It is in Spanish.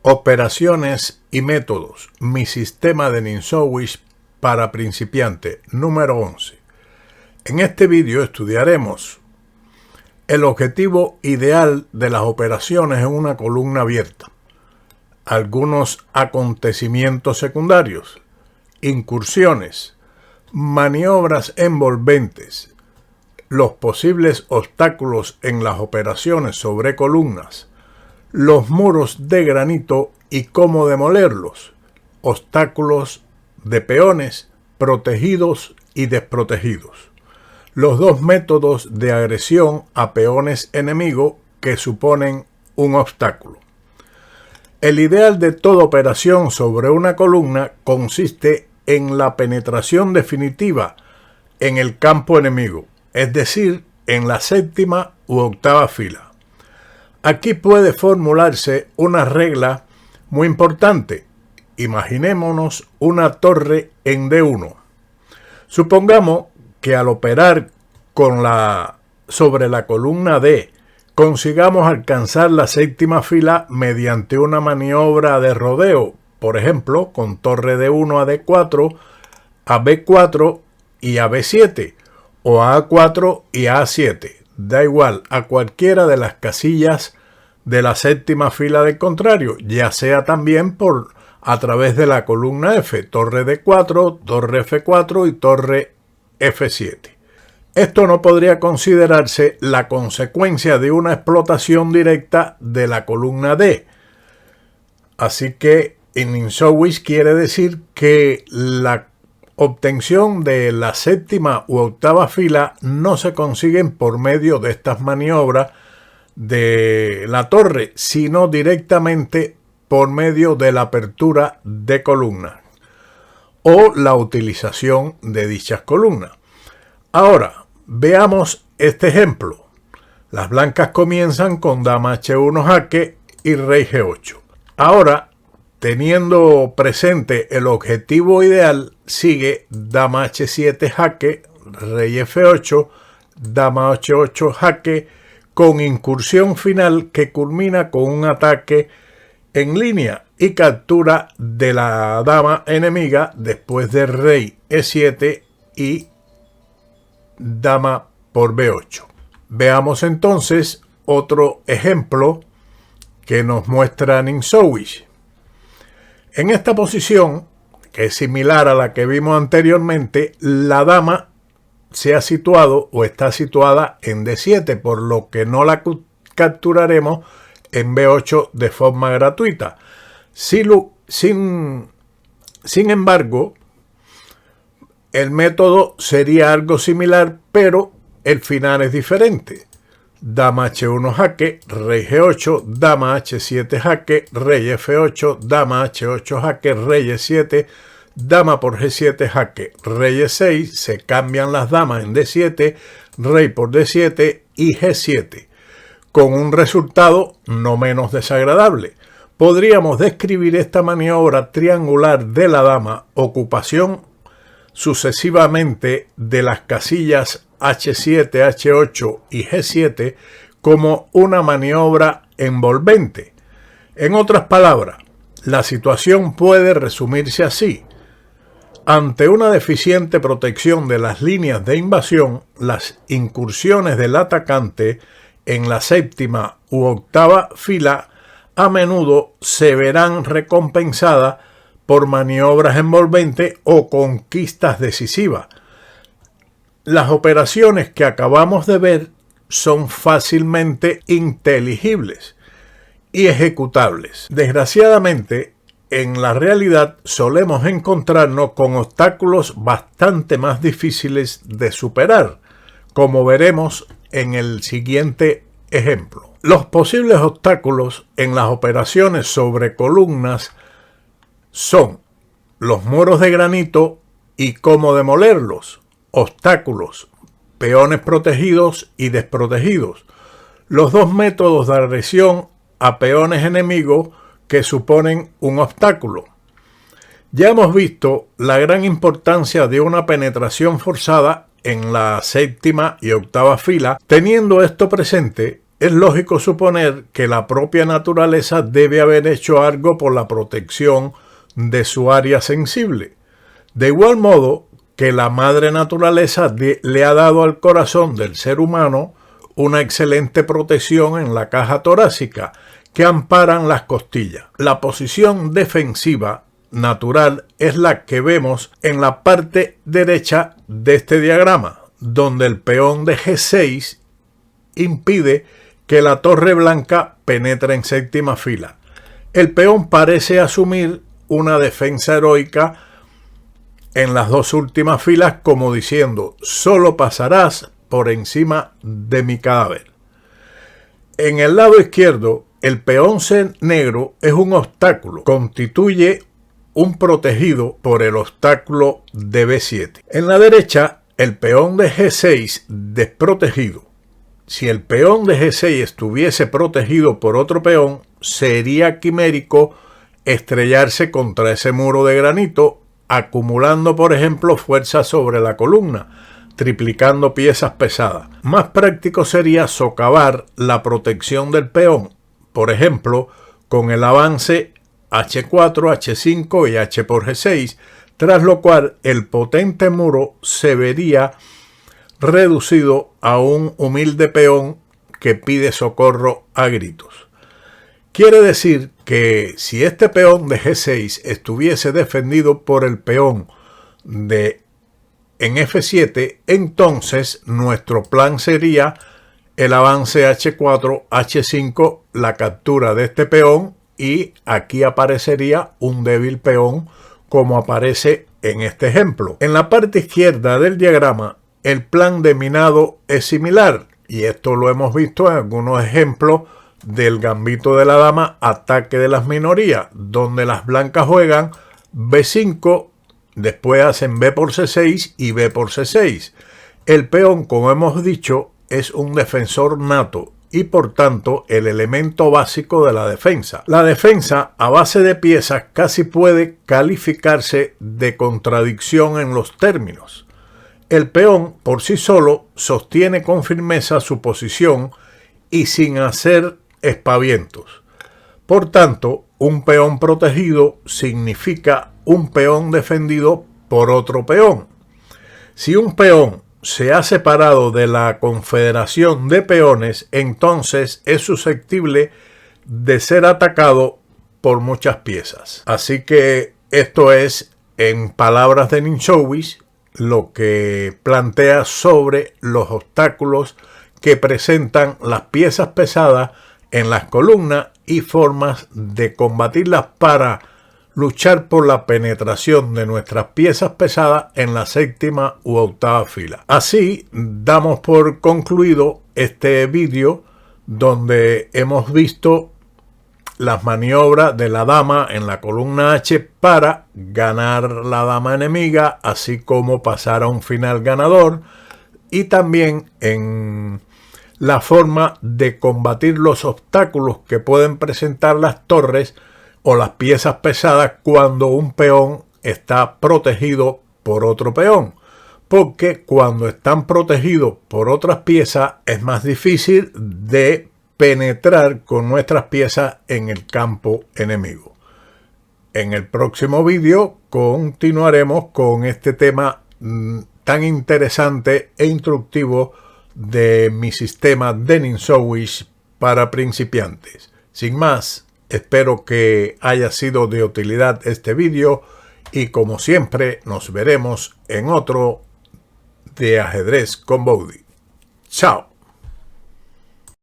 Operaciones y métodos. Mi sistema de Ninsowish para principiantes, número 11. En este vídeo estudiaremos el objetivo ideal de las operaciones en una columna abierta, algunos acontecimientos secundarios, incursiones, maniobras envolventes, los posibles obstáculos en las operaciones sobre columnas, los muros de granito y cómo demolerlos, obstáculos de peones protegidos y desprotegidos, los dos métodos de agresión a peones enemigos que suponen un obstáculo. El ideal de toda operación sobre una columna consiste en la penetración definitiva en el campo enemigo, es decir, en la séptima u octava fila. Aquí puede formularse una regla muy importante. Imaginémonos una torre en D1. Supongamos que al operar sobre la columna D consigamos alcanzar la séptima fila mediante una maniobra de rodeo, por ejemplo, con torre D1 a D4, a B4 y a B7, o a A4 y a A7. Da igual a cualquiera de las casillas de la séptima fila del contrario, ya sea también a través de la columna F, torre D4, torre F4 y torre F7. Esto no podría considerarse la consecuencia de una explotación directa de la columna D. Así que en Ninsowish quiere decir que la obtención de la séptima u octava fila no se consiguen por medio de estas maniobras de la torre, sino directamente por medio de la apertura de columnas o la utilización de dichas columnas. Ahora, veamos este ejemplo. Las blancas comienzan con dama H1 jaque y rey G8. Ahora, teniendo presente el objetivo ideal, sigue dama H7 jaque, rey F8, dama H8 jaque, con incursión final que culmina con un ataque en línea y captura de la dama enemiga después de rey E7 y dama por B8. Veamos entonces otro ejemplo que nos muestra Ninsowish. En esta posición, que es similar a la que vimos anteriormente, la dama se ha situado o está situada en D7, por lo que no la capturaremos en B8 de forma gratuita. Sin embargo, el método sería algo similar, pero el final es diferente. Dama H1 jaque, rey G8, dama H7 jaque, rey F8, dama H8 jaque, rey E7, dama por G7 jaque, rey E6, se cambian las damas en D7, rey por D7 y G7, con un resultado no menos desagradable. Podríamos describir esta maniobra triangular de la dama, ocupación sucesivamente de las casillas H7, H8 y G7, como una maniobra envolvente. En otras palabras, la situación puede resumirse así. Ante una deficiente protección de las líneas de invasión, las incursiones del atacante en la séptima u octava fila a menudo se verán recompensadas por maniobras envolventes o conquistas decisivas. Las operaciones que acabamos de ver son fácilmente inteligibles y ejecutables. Desgraciadamente, en la realidad solemos encontrarnos con obstáculos bastante más difíciles de superar, como veremos en el siguiente ejemplo. Los posibles obstáculos en las operaciones sobre columnas son los muros de granito y cómo demolerlos, obstáculos, peones protegidos y desprotegidos, los dos métodos de agresión a peones enemigos que suponen un obstáculo. Ya hemos visto la gran importancia de una penetración forzada en la séptima y octava fila. Teniendo esto presente, es lógico suponer que la propia naturaleza debe haber hecho algo por la protección de su área sensible. De igual modo que la madre naturaleza le ha dado al corazón del ser humano una excelente protección en la caja torácica que amparan las costillas. La posición defensiva natural es la que vemos en la parte derecha de este diagrama, donde el peón de G6 impide que la torre blanca penetre en séptima fila. El peón parece asumir una defensa heroica en las dos últimas filas, como diciendo: solo pasarás por encima de mi cadáver. En el lado izquierdo, el peón C negro es un obstáculo, constituye un protegido por el obstáculo de B7. En la derecha, el peón de G6 desprotegido. Si el peón de G6 estuviese protegido por otro peón, sería quimérico estrellarse contra ese muro de granito, acumulando, por ejemplo, fuerza sobre la columna, triplicando piezas pesadas. Más práctico sería socavar la protección del peón, por ejemplo, con el avance H4, H5 y H por G6, tras lo cual el potente muro se vería reducido a un humilde peón que pide socorro a gritos. Quiere decir que si este peón de G6 estuviese defendido por el peón en F7, entonces nuestro plan sería el avance H4, H5, la captura de este peón, y aquí aparecería un débil peón como aparece en este ejemplo. En la parte izquierda del diagrama, el plan de minado es similar, y esto lo hemos visto en algunos ejemplos del gambito de la dama, ataque de las minorías, donde las blancas juegan B5, después hacen B por C6 y B por C6. El peón, como hemos dicho, es un defensor nato y por tanto el elemento básico de la defensa. La defensa a base de piezas casi puede calificarse de contradicción en los términos. El peón por sí solo sostiene con firmeza su posición y sin hacer espavientos. Por tanto, un peón protegido significa un peón defendido por otro peón. Si un peón se ha separado de la confederación de peones, entonces es susceptible de ser atacado por muchas piezas. Así que esto es, en palabras de Ninshowitz, lo que plantea sobre los obstáculos que presentan las piezas pesadas en las columnas y formas de combatirlas para luchar por la penetración de nuestras piezas pesadas en la séptima u octava fila. Así damos por concluido este vídeo donde hemos visto las maniobras de la dama en la columna H para ganar la dama enemiga, así como pasar a un final ganador, y también en la forma de combatir los obstáculos que pueden presentar las torres o las piezas pesadas cuando un peón está protegido por otro peón, porque cuando están protegidos por otras piezas es más difícil de penetrar con nuestras piezas en el campo enemigo. En el próximo vídeo continuaremos con este tema tan interesante e instructivo de mi sistema de Ninshowitz para principiantes. Sin más, espero que haya sido de utilidad este vídeo y como siempre nos veremos en otro de Ajedrez con Bowdy. Chao.